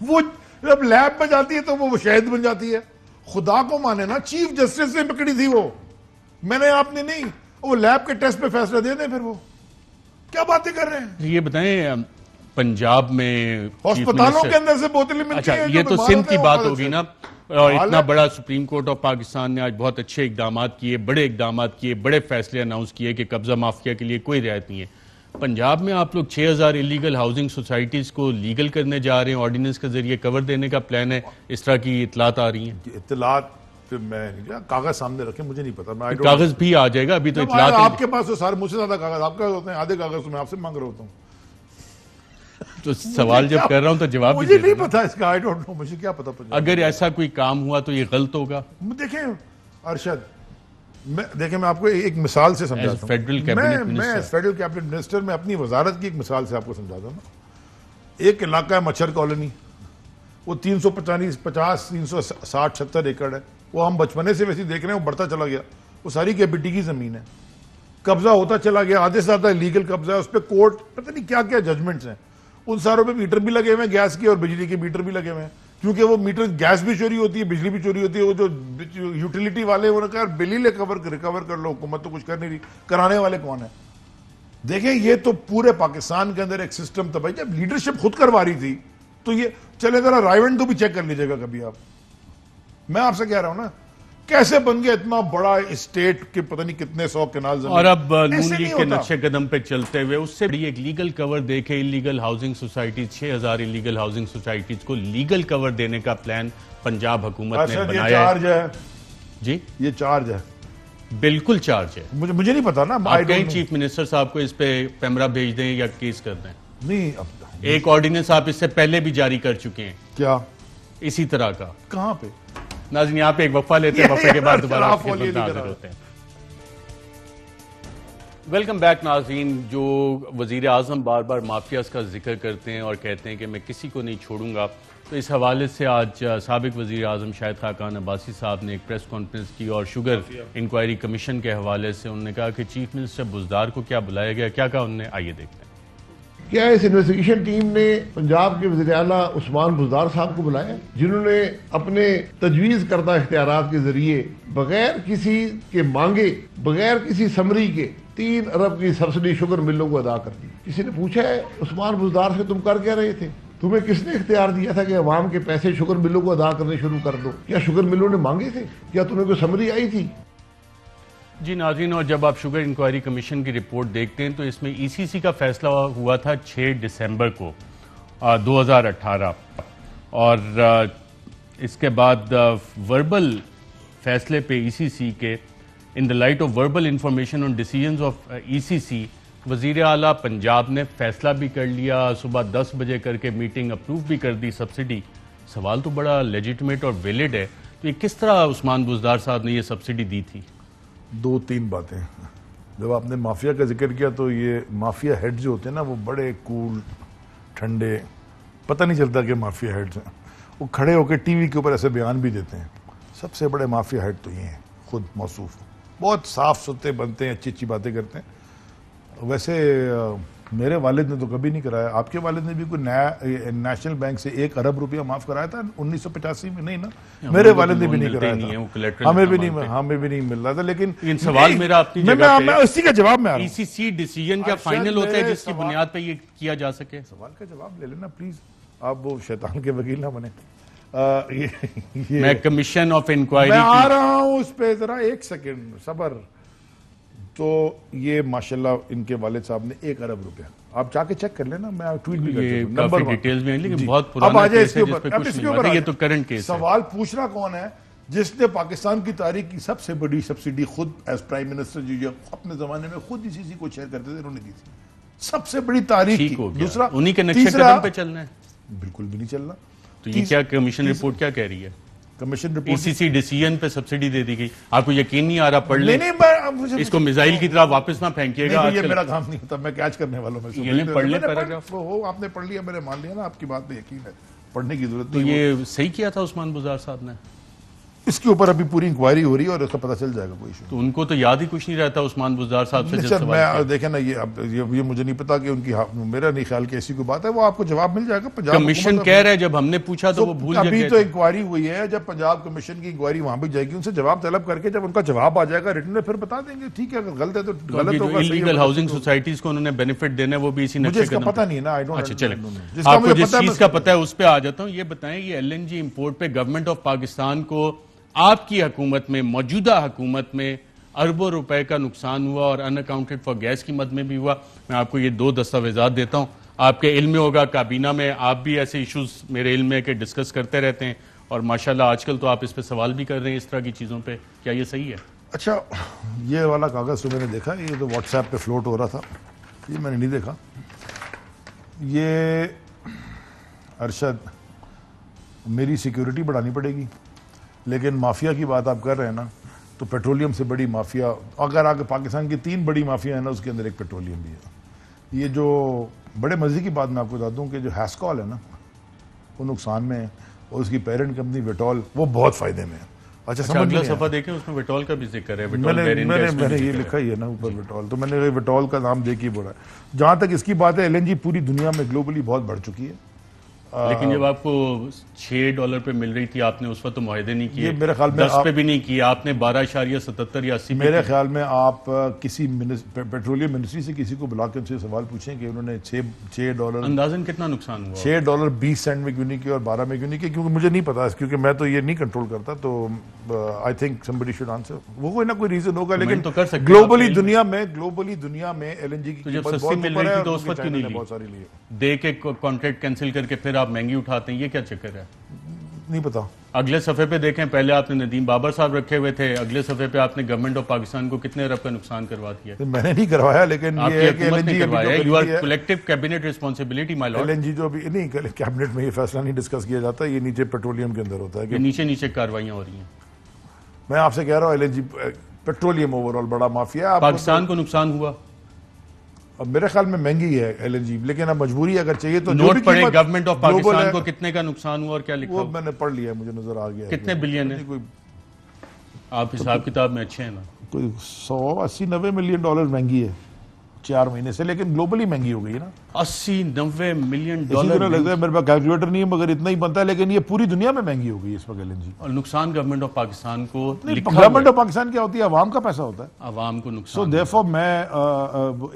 वो जब लैब में जाती है तो वो शहद बन जाती है। खुदा को माने ना, चीफ जस्टिस ने पकड़ी थी वो, मैंने आपने नहीं। वो लैब के टेस्ट पे फैसला दे दें, फिर वो क्या बातें कर रहे हैं। ये बताएं, पंजाब में अस्पतालों के अंदर से बोतलें मिलती हैं। ये तो सिंध की बात होगी ना, और इतना बड़ा सुप्रीम कोर्ट ऑफ पाकिस्तान ने आज बहुत अच्छे इकदाम किए, बड़े इकदाम किए, बड़े फैसले अनाउंस किए कि कब्जा माफिया के लिए कोई रियायत नहीं है। पंजाब में आप लोग 6,000 इलीगल हाउसिंग सोसाइटीज को लीगल करने जा रहे हैं, ऑर्डिनेंस के जरिए कवर देने का प्लान है, इस तरह की इतलात आ रही हैं। इतलात मैं कागज सामने रखे, मुझे नहीं पता, कागज भी आ जाएगा अभी तो। इतलात आपके पास तो सारे मुझसे ज्यादा कागज आपके होते हैं, आधे कागज तो मैं आपसे मांग रहा होता हूँ। तो सवाल जब कर रहा हूं तो जवाब मुझे नहीं पता इसका, आई डोंट नो, मुझे क्या पता। अगर ऐसा कोई काम हुआ तो ये गलत होगा। देखें अरशद, मैं आपको एक मिसाल से समझाता हूं। मैं फेडरल कैबिनेट मिनिस्टर में अपनी वजारत की एक मिसाल से आपको समझाता हूं ना। एक इलाका है मच्छर कॉलोनी, वो 350-360-70 एकड़ है, वो हम बचपने से वैसे देख रहे हैं, वो बढ़ता चला गया, वो सारी कैबिटी की जमीन है, कब्जा होता चला गया, आधे से ज्यादा लीगल कब्जा है, उस पर कोर्ट पता नहीं क्या क्या जजमेंट्स हैं। उन सारों पे मीटर भी लगे हुए हैं, गैस के और बिजली के मीटर भी लगे हुए हैं, क्योंकि वो मीटर गैस भी चोरी होती है, बिजली भी चोरी होती है। वो जो यूटिलिटी वाले उन्होंने कहा बिल ही रिकवर कर लो, हुकूमत तो कुछ कर नहीं रही, कराने वाले कौन है? देखें ये तो पूरे पाकिस्तान के अंदर एक सिस्टम था भाई, जब लीडरशिप खुद करवा रही थी तो ये चले जरा रायवेंड को भी चेक कर लीजिएगा कभी आप। मैं आपसे कह रहा हूं ना, कैसे बन गया इतना बड़ा स्टेट के पता नहीं कितने 100 कनाल जमीन। और अब नून लीग के नक्शे कदम पे चलते हुए उससे बड़ी एक लीगल कवर देके illegal housing society 6,000 illegal housing societies को लीगल कवर देने का प्लान पंजाब हुकूमत ने बनाया। ये चार्ज है जी, ये चार्ज है, बिल्कुल चार्ज है। मुझे नहीं पता ना, आप कहीं चीफ मिनिस्टर साहब को इस पे पैमरा भेज दें या केस कर दें। नहीं, एक ऑर्डिनेंस आप इससे पहले भी जारी कर चुके हैं। क्या इसी तरह का? कहां पे? नाज़रीन यहाँ पे एक वक्फा लेते हैं, वक्फे के बाद दोबारा हाजिर होते हैं। वेलकम बैक नाज़रीन। जो वज़ीर आज़म बार बार माफियाज का जिक्र करते हैं और कहते हैं कि मैं किसी को नहीं छोड़ूंगा, तो इस हवाले से आज साबिक वज़ीर आज़म शाहिद खाकान अब्बासी साहब ने एक प्रेस कॉन्फ्रेंस की और शुगर इंक्वायरी कमीशन के हवाले से उन्होंने कहा कि चीफ मिनिस्टर बुज़दार को क्या बुलाया गया, क्या कहा उन्होंने, आइए देखते हैं। क्या इस इन्वेस्टिगेशन टीम ने पंजाब के वज़ीर आला उस्मान बुज़दार साहब को बुलाया, जिन्होंने अपने तजवीज़ करदा इख्तियारात के जरिए बगैर किसी के मांगे, बगैर किसी समरी के 3 अरब की सब्सिडी शुगर मिलों को अदा कर दी। किसी ने पूछा है उस्मान बुज़दार से तुम कर क्या रहे थे, तुम्हें किसने इख्तियार दिया था कि अवाम के पैसे शुगर मिलों को अदा करने शुरू कर दो? क्या शुगर मिलों ने मांगे थे? क्या तुम्हें कोई समरी आई थी? जी नाज़रीन, और जब आप शुगर इंक्वायरी कमीशन की रिपोर्ट देखते हैं तो इसमें ईसीसी का फैसला हुआ था 6 दिसंबर को 2018 और इसके बाद वर्बल फैसले पे ईसीसी के in the light of verbal information on decisions of ECC वज़ीर आला पंजाब ने फैसला भी कर लिया, सुबह 10 बजे करके मीटिंग अप्रूव भी कर दी सब्सिडी। सवाल तो बड़ा लेजिटिमेट और वैलिड है, तो ये किस तरह उस्मान बुज़दार साहब ने ये सब्सिडी दी थी? 2-3 बातें। जब आपने माफिया का जिक्र किया तो ये माफिया हेड जो होते हैं ना वो बड़े कूल ठंडे, पता नहीं चलता कि माफिया हेड्स हैं। वो खड़े होकर टीवी के ऊपर ऐसे बयान भी देते हैं। सबसे बड़े माफिया हेड तो ये हैं, खुद मौसूफ, बहुत साफ सुथरे बनते हैं, अच्छी अच्छी बातें करते हैं। वैसे मेरे वालिद ने तो कभी नहीं कराया। आपके वालिद ने भी कोई नया नेशनल बैंक से 1 अरब रुपया माफ कराया था 1985 में? नहीं ना, मेरे वालिद ने भी नहीं कराया था, हमें भी नहीं मिल रहा था। लेकिन सवाल मेरा अपनी जगह पे, मैं उसी का जवाब में आ रहा हूं। ईसीसी डिसीजन क्या फाइनल होता है जिसकी बुनियाद पे ये किया जा सके? सवाल का जवाब ले लेना प्लीज, आप वो शैतान के वकील ना बने। मैं कमीशन ऑफ इंक्वायरी मैं आ रहा हूं उस पे, जरा 1 सेकंड सबर। तो ये माशाल्लाह इनके वालिद साहब ने 1 अरब रुपया, आप जाके चेक कर लेना, मैं ट्वीट भी कर दूंगा, काफी डिटेल्स में है, लेकिन बहुत पुराना केस है जिस पे कुछ नहीं हुआ। ये तो करंट केस है। सवाल पूछना कौन है जिसने पाकिस्तान की तारीख की सबसे बड़ी सब्सिडी खुद एज प्राइम मिनिस्टर जो अपने जमाने में खुद इसी को शेयर करते थे, उन्होंने दी थी, सबसे बड़ी तारीख की। दूसरा, उन्हीं के नक्शे कदम पे चलना है, बिल्कुल भी नहीं चलना। तो ये क्या कमीशन रिपोर्ट क्या कह रही है? कमीशन रिपोर्ट ईसीसी डिसीजन पे सब्सिडी दे दी गई, आपको यकीन नहीं आ रहा? पढ़ ले, इसको मिसाइल की तरह वापस ना फेंकिएगा। ये मेरा काम नहीं होता, मैं कैच करने वाला हूं। ये पढ़ ले पैराग्राफ, आपने पढ़ लिया, मैंने मान लिया ना, आपकी बात पे यकीन है, पढ़ने की जरूरत तो नहीं। ये सही किया था उस्मान बुज़दार साहब ने? इसके ऊपर अभी पूरी इंक्वायरी हो रही है और उसका पता चल जाएगा, कोई इशू। तो उनको तो याद ही कुछ नहीं रहता उस्मान बुज़दार साहब से सर, मैं देखे ना, ये मुझे नहीं पता कि उनकी, मेरा नहीं ख्याल कि ऐसी कोई बात है, वो आपको जवाब मिल जाएगा। पंजाब कमीशन कह रहा है, जब हमने पूछा तो वो भूल गए। अभी तो इंक्वायरी हुई है, जब पंजाब कमीशन की इंक्वायरी वहां भी जाएगी, उनसे जवाब तलब करके जब उनका जवाब आ जाएगा रिटन में, फिर बता देंगे। ठीक है, अगर गलत है तो गलत होगा। इलीगल हाउसिंग सोसाइटीज को उन्होंने बेनिफिट देना है, वो भी इसी मुझे इसका पता नहीं ना, आई डोंट। अच्छा चले, आपको जिस चीज का पता है उस पर आ जाता हूं। ये बताएं, ये LNG इंपोर्ट पे गवर्नमेंट ऑफ पाकिस्तान को आपकी हुकूमत में, मौजूदा हुकूमत में अरबों रुपए का नुकसान हुआ और अनअकाउंटेड फॉर गैस की मद में भी हुआ। मैं आपको ये 2 दस्तावेजात देता हूं, आपके इल्म में होगा, काबीना में आप भी ऐसे इश्यूज मेरे इल्म में के डिस्कस करते रहते हैं और माशाल्लाह आजकल तो आप इस पे सवाल भी कर रहे हैं इस तरह की चीज़ों पे, क्या ये सही है? अच्छा, ये वाला कागज़ तो मैंने देखा, ये तो व्हाट्सएप पे फ्लोट हो रहा था, ये मैंने नहीं देखा। ये अरशद, मेरी सिक्योरिटी बढ़ानी पड़ेगी, लेकिन माफिया की बात आप कर रहे हैं ना, तो पेट्रोलियम से बड़ी माफिया, अगर आगे पाकिस्तान की 3 बड़ी माफिया है ना, उसके अंदर एक पेट्रोलियम भी है। ये जो बड़े मजे की बात मैं आपको बता दूं कि जो हैस्कॉल है ना, वो नुकसान में है और उसकी पेरेंट कंपनी विटॉल वो बहुत फायदे में है। अच्छा, समझ अगला सफा देखें, उसमें विटॉल का भी जिक्र है। मैंने ये लिखा ही है ना ऊपर विटॉल, तो मैंने विटॉल का नाम देख ही बोला है। जहां तक इसकी बात है, LNG पूरी दुनिया में ग्लोबली बहुत बढ़ चुकी है, लेकिन जब आपको $6 पे मिल रही थी, आपने उस वक्त तो मुआहदे नहीं किए, मेरे ख्याल में 10 पे भी नहीं किए, आपने 12.77 या 80। मेरे ख्याल में आप किसी पेट्रोलियम मिनिस्ट्री से किसी को बुला के उनसे सवाल पूछें कि उन्होंने $6 अंदाजन कितना नुकसान हुआ, $6.20 में क्यों नहीं किया और 12 में क्यों नहीं किया, क्योंकि मुझे नहीं पता, क्योंकि मैं तो ये नहीं कंट्रोल करता। तो I think somebody should answer, वो कोई ना कोई रीजन होगा, लेकिन तो कर सकते ग्लोबली दुनिया में LNG की जब सस्ती मिल रही थी तो उस वक्त क्यों नहीं बहुत सारी लिए दे के कॉन्ट्रैक्ट कैंसिल करके फिर आप महंगी उठाते हैं, ये क्या चक्कर है? नहीं पता। अगले सफे पे देखें, पहले आपने नदीम बाबर साहब रखे हुए थे, अगले सफे पे आपने गवर्नमेंट ऑफ पाकिस्तान को कितने अरब का नुकसान करवा दिया? तो मैंने नहीं करवाया, लेकिन ये हुकूमत ने करवाया। You are collective cabinet responsibility my lord. LNG जो भी नहीं, कैबिनेट में ये फैसला नहीं डिस्कस किया जाता, ये नीचे पेट्रोलियम के अंदर होता है कि नीचे नीचे कार्रवाइयां हो रही हैं। मैं आपसे कह रहा हूँ LNG पेट्रोलियम ओवरऑल बड़ा माफिया है। पाकिस्तान को नुकसान हुआ, अब मेरे ख्याल में महंगी है एलएनजी, लेकिन अब मजबूरी अगर चाहिए तो जो भी नोट पड़े कीमत गवर्नमेंट ऑफ global पाकिस्तान है, को कितने का नुकसान हुआ और क्या लिखा वो हुआ? मैंने पढ़ लिया, मुझे नजर आ गया। कितने बिलियन है? कोई आप हिसाब किताब में अच्छे हैं ना? कोई 180-90 मिलियन डॉलर महंगी है 4 महीने से, लेकिन ग्लोबली महंगी हो गई है ना। 80-90 मिलियन इसी तरह डॉलर लगता है, मेरे पास कैलकुलेटर नहीं है मगर इतना ही बनता है, लेकिन ये पूरी दुनिया में महंगी हो गई है इस वक्त एलएनजी। और नुकसान गवर्नमेंट ऑफ पाकिस्तान को लिखा हुआ गवर्नमेंट है। ऑफ पाकिस्तान क्या होती है, अवाम का पैसा होता है। अवाम को सो नुकसान देयरफॉर मैं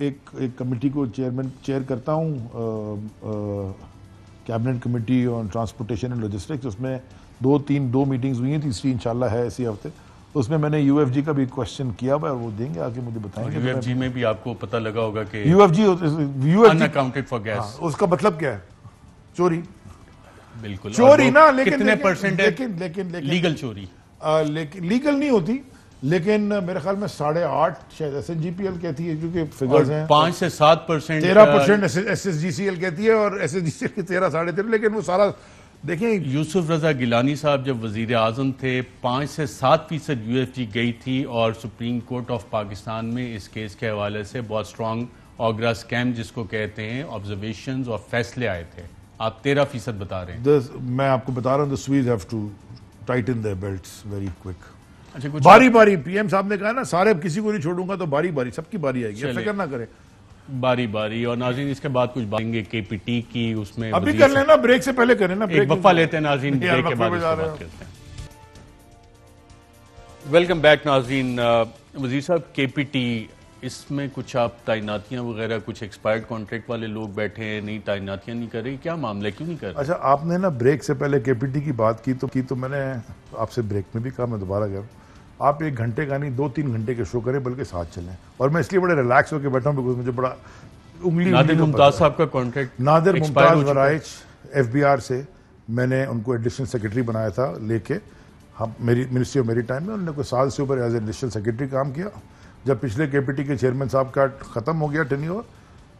एक कमेटी को चेयर करता हूँ, cabinet committee on transportation and logistics. उसमें दो मीटिंग्स हुई हैं, तीसरी इंशाल्लाह है इसी हफ्ते। उसमें मैंने यूएफजी का भी क्वेश्चन किया हुआ है, वो देंगे आके मुझे बताएंगे। यूएफजी में भी आपको पता लगा होगा कि यूएफजी अनअकाउंटेड फॉर गैस, उसका मतलब क्या है? चोरी। बिल्कुल चोरी ना, लेकिन कितने लेकिन- परसेंट है लेकिन लीगल चोरी? लेकिन लीगल नहीं होती, लेकिन मेरे ख्याल में 8.5 शायद एसएनजीपीएल कहती है, क्योंकि फिगर्स हैं 5 से 7%। 13% एसएसजीसीएल कहती है और एसएसजीसीएल की 13 13.5, लेकिन वो सारा देखें। यूसुफ रजा गिलानी साहब जब वजीर आजम थे 5 से 7% यूएफजी गई थी और सुप्रीम कोर्ट ऑफ पाकिस्तान में इस केस के हवाले से बहुत स्ट्रांग ऑगरा स्कैम जिसको कहते हैं ऑब्जर्वेशंस और फैसले आए थे। आप 13% बता रहे हैं। मैं आपको बता रहा हूँ, the Swiss have to tighten their belts very quick. अच्छा, कुछ बारी बारी पीएम साहब ने कहा ना, सारे किसी को नहीं छोड़ूंगा, तो बारी बारी सबकी बारी आएगी, चलिए। फिक्र ना करें। बारी बारी। और नाज़रीन इसके बाद कुछ बातेंगे केपीटी की, उसमें अभी वजीर कर लेना, ब्रेक से पहले करें ना। एक ब्रेक वक्फा लेते हैं नाज़रीन, यार, ब्रेक के वक्फे बाद में इस जा पर रहे बात हो। करते हैं। वेलकम बैक नाज़रीन। वजीर साहब, केपीटी इसमें कुछ आप तैनातियां वगैरह, कुछ एक्सपायर्ड कॉन्ट्रैक्ट वाले लोग बैठे हैं, नई तैनातियां नहीं कर रही, क्या मामला है, क्यों नहीं कर रहे? अच्छा, आपने ना ब्रेक से पहले केपीटी की बात की तो मैंने आपसे ब्रेक में भी कहा, मैं दोबारा कह रहा हूँ, आप 1 घंटे का नहीं 2-3 घंटे के शो करें, बल्कि साथ चलें। और मैं इसलिए बड़े रिलैक्स होकर बैठा हूँ, बिकॉज मुझे बड़ा नादिर मुमताज साहब का कॉन्ट्रैक्ट नादिर मुमताज वराइच एफबीआर से मैंने उनको एडिशनल सेक्रेटरी बनाया था लेके, हम मेरी मिनिस्ट्री ऑफ मेरीटाइम में। उन्होंने कोई साल से ऊपर एज एडिशनल सेक्रेटरी काम किया। जब पिछले केपीटी के चेयरमैन साहब का ख़त्म हो गया टेन्योर,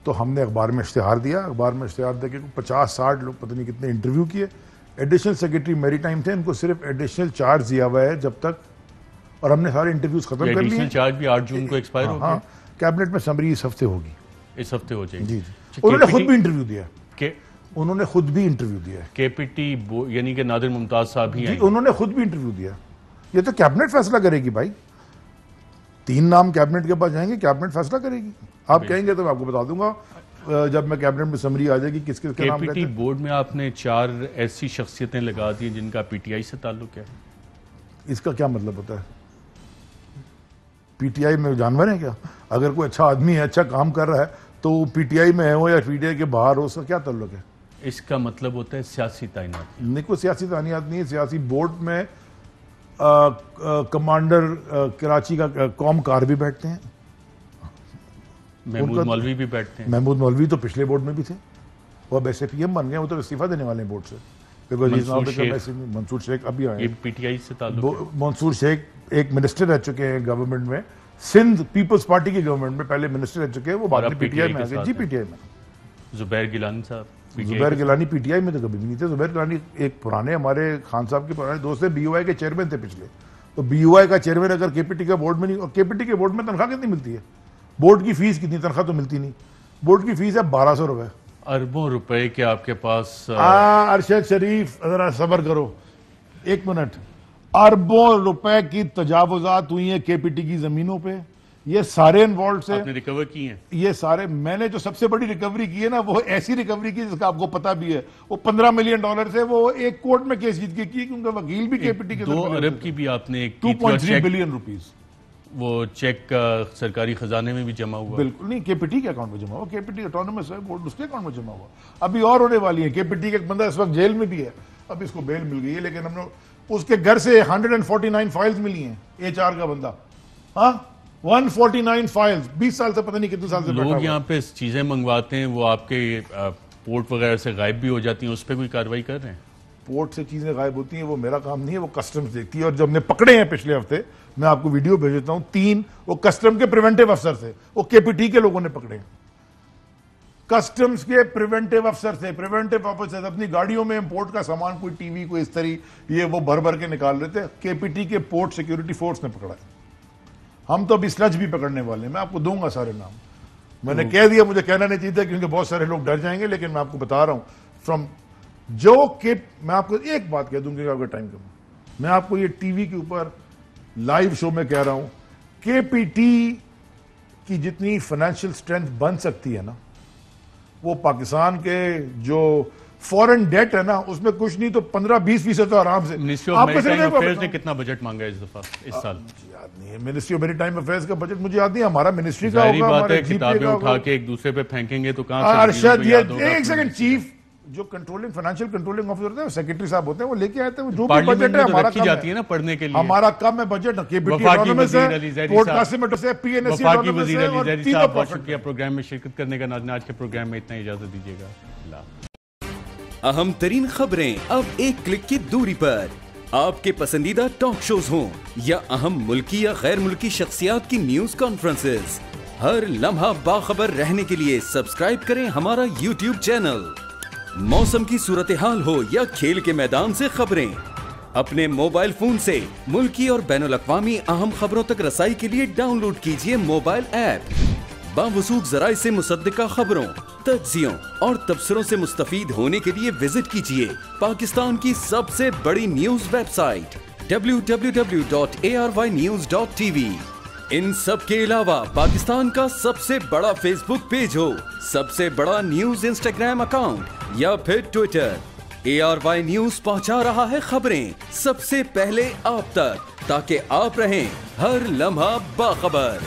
तो हमने अखबार में इश्तिहार दिया। अखबार में इश्तिहार देके 50-60 लोग पता नहीं कितने इंटरव्यू किए। एडिशनल सेक्रेटरी मेरीटाइम थे, इनको सिर्फ एडिशनल चार्ज दिया हुआ है जब तक, और हमने सारे इंटरव्यूज खत्म कर लिए। एडिशनल चार्ज भी 8 जून को एक्सपायर हो हाँ, कैबिनेट में समरी इस हफ्ते होगी, इस हफ्ते हो जाएगी। जी जी। उन्होंने खुद भी इंटरव्यू दिया, के उन्होंने खुद भी इंटरव्यू दिया है। केपीटी यानी कि नादिर मुमताज साहब ही जी, आएंगे। उन्होंने खुद भी इंटरव्यू दिया। ये तो कैबिनेट फैसला करेगी भाई, 3 नाम कैबिनेट के पास जाएंगे, कैबिनेट फैसला करेगी। आप कहेंगे तो मैं आपको बता दूंगा जब मैं कैबिनेट में समरी आ जाएगी किस किस के नाम कहते केपीटी हैं। बोर्ड में आपने 4 ऐसी शख्सियतें लगा दी जिनका पीटीआई से ताल्लुक है। इसका क्या मतलब होता है? पीटीआई में जानवर है क्या? अगर कोई अच्छा आदमी है, अच्छा काम कर रहा है, तो पीटीआई में हो या पीटीआई के बाहर हो, उसका क्या ताल्लुक है? इसका मतलब होता है सियासी तैनाती। नहीं, कोई सियासी तानियात नहीं है। सियासी बोर्ड में कमांडर कराची का कौम कार भी बैठते हैं, महमूद उनका- मौलवी भी बैठते हैं। महमूद मौलवी तो पिछले बोर्ड में भी थे, वो अब ऐसे पीएम बन गए, वो तो इस्तीफा देने वाले हैं बोर्ड से, बिकॉज मंसूर शेख अभी ये आए। पीटीआई से ताल्लुक है। मंसूर शेख एक मिनिस्टर रह चुके हैं गवर्नमेंट में, सिंध पीपल्स पार्टी की गवर्नमेंट में पहले मिनिस्टर रह चुके हैं, वो बाद और में अब पीटीआई PTI में आ के गए। साथ जी, हैं। पीटीआई में। जुबैर गिलानी साहब PTI जुबैर के गिलानी पीटीआई में तो कभी भी नहीं थे। जुबैर गिलानी एक पुराने हमारे खान साहब के पुराने दोस्त थे, बीयूआई के चेयरमैन थे पिछले। तो बीयूआई का चेयरमैन अगर केपीटी का बोर्ड में नहीं, और केपीटी के बोर्ड में तनख्वाह कितनी मिलती है? बोर्ड की फीस कितनी? तनख्वाह तो मिलती नहीं। बोर्ड की फीस है 1200 रुपए। अरबों रुपए के आपके पास अरशद शरीफ, जरा सबर करो 1 मिनट। अरबों रुपए की तजावुजात हुई हैं केपीटी की जमीनों पे, ये सारे इन्वॉल्व से। आपने रिकवर की हैं। ये सारे मैंने जो सबसे बड़ी रिकवरी की है ना, वो ऐसी रिकवरी की जिसका आपको पता भी है। वो $15 मिलियन से वो एक कोर्ट में केस जीत के की, क्योंकि वकील भी केपीटी के 2 अरब की भी आपने एक 2.3 बिलियन रुपीस। वो चेक सरकारी खजाने में भी जमा हुआ। बिल्कुल नहीं, केपीटी के अकाउंट में जमा हुआ। केपीटी ऑटोनमस है बोर्ड, उसके अकाउंट में जमा हुआ। अभी और होने वाली है। केपीटी का एक बंदा इस वक्त जेल में भी है, अब इसको बेल मिल गई है, लेकिन हमने उसके घर से 149 फाइल्स मिली हैं। एचआर का बंदा, हाँ 149 फाइल्स, 20 साल से पता नहीं कितने साल से बैठा लोग हुआ है। यहाँ पे चीजें मंगवाते हैं, वो आपके पोर्ट वगैरह से गायब भी हो जाती हैं, उस पर कोई कार्रवाई कर रहे हैं? पोर्ट से चीजें गायब होती हैं, वो मेरा काम नहीं है, वो कस्टम्स देखती है। और जब हमने पकड़े हैं पिछले हफ्ते, मैं आपको वीडियो भेज देता हूं, 3 वो कस्टम के प्रिवेंटिव अफसर थे, वो केपीटी के लोगों ने पकड़े। कस्टम्स के प्रिवेंटिव अफसर थे, प्रिवेंटिव ऑफिसर्स अपनी गाड़ियों में इंपोर्ट का सामान, कोई टीवी, कोई इस तरह ये वो भर भर के निकाल रहे थे। केपीटी के पोर्ट सिक्योरिटी फोर्स ने पकड़ा है। हम तो अभी स्लज भी पकड़ने वाले हैं, मैं आपको दूंगा सारे नाम। मैंने कह दिया, मुझे कहना नहीं चाहिए क्योंकि बहुत सारे लोग डर जाएंगे, लेकिन मैं आपको बता रहा हूं फ्रॉम जो कि मैं आपको एक बात कह दूंगी, आपका टाइम कम, मैं आपको ये टीवी के ऊपर लाइव शो में कह रहा हूं, केपीटी की जितनी फाइनेंशियल स्ट्रेंथ बन सकती है ना, वो पाकिस्तान के जो फॉरेन डेट है ना, उसमें कुछ नहीं तो 15-20% तो आराम से। मिनिस्ट्री ऑफ मैरीटाइम अफेयर्स ने कितना बजट मांगा है इस दफा, इस साल? याद नहीं है। मिनिस्ट्री ऑफ मैरीटाइम अफेयर्स का बजट मुझे याद नहीं, हमारा मिनिस्ट्री का जाहिर होगा, बात हमारे है, जीपीए किताबें का उठा होगा। के एक दूसरे पे फेंकेंगे तो कहां से अरशद, चीज़ों ये को याद होगा? एक सेकंड, चीफ जो कंट्रोलिंग फाइनेंशियल कंट्रोलिंग ऑफिसर होते हैं, सेक्रेटरी साहब होते हैं, वो लेके आते हैं, जो भी पार्लियामेंट बजट में है तो हमारा रखी कम जाती है है ना पढ़ने के लिए। हमारा कम है बजट, केपीटी वफाकी ऑटोनमस वजीर है, अली जहरी पोर्ट साहब, कासिम मेट्रो से, पीएनएससी वफाकी ऑटोनमस वजीर है, अली और जहरी तीनों साहब, बहुत प्रॉफिट। शुक्रिया प्रोग्राम में शिरकत करने का। नाज़रीन, आज के प्रोग्राम में इतना, इजाजत दीजिएगा। अल्लाह। अहम तरीन खबरें अब एक क्लिक की दूरी पर। आपके पसंदीदा टॉक शोज हों या अहम मुल्की या गैर मुल्की शख्सियात की न्यूज कॉन्फ्रेंसेस, हर लम्हा बाखबर रहने के लिए सब्सक्राइब करें हमारा यूट्यूब चैनल। मौसम की सूरत हाल हो या खेल के मैदान से खबरें, अपने मोबाइल फोन से मुल्की और बैनुल-अक़वामी अहम खबरों तक रसाई के लिए डाउनलोड कीजिए मोबाइल ऐप। बावसूख ज़राए से मुसद्दिका खबरों, तज्ज़ियों और तबसरों से मुस्तफ़ीद होने के लिए विजिट कीजिए पाकिस्तान की सबसे बड़ी न्यूज वेबसाइट www.arYnews.tv। इन सब के अलावा पाकिस्तान का सबसे बड़ा फेसबुक पेज हो, सबसे बड़ा न्यूज इंस्टाग्राम अकाउंट या फिर ट्विटर, ARY न्यूज पहुंचा रहा है खबरें सबसे पहले आप तक, ताकि आप रहें हर लम्हा बाखबर।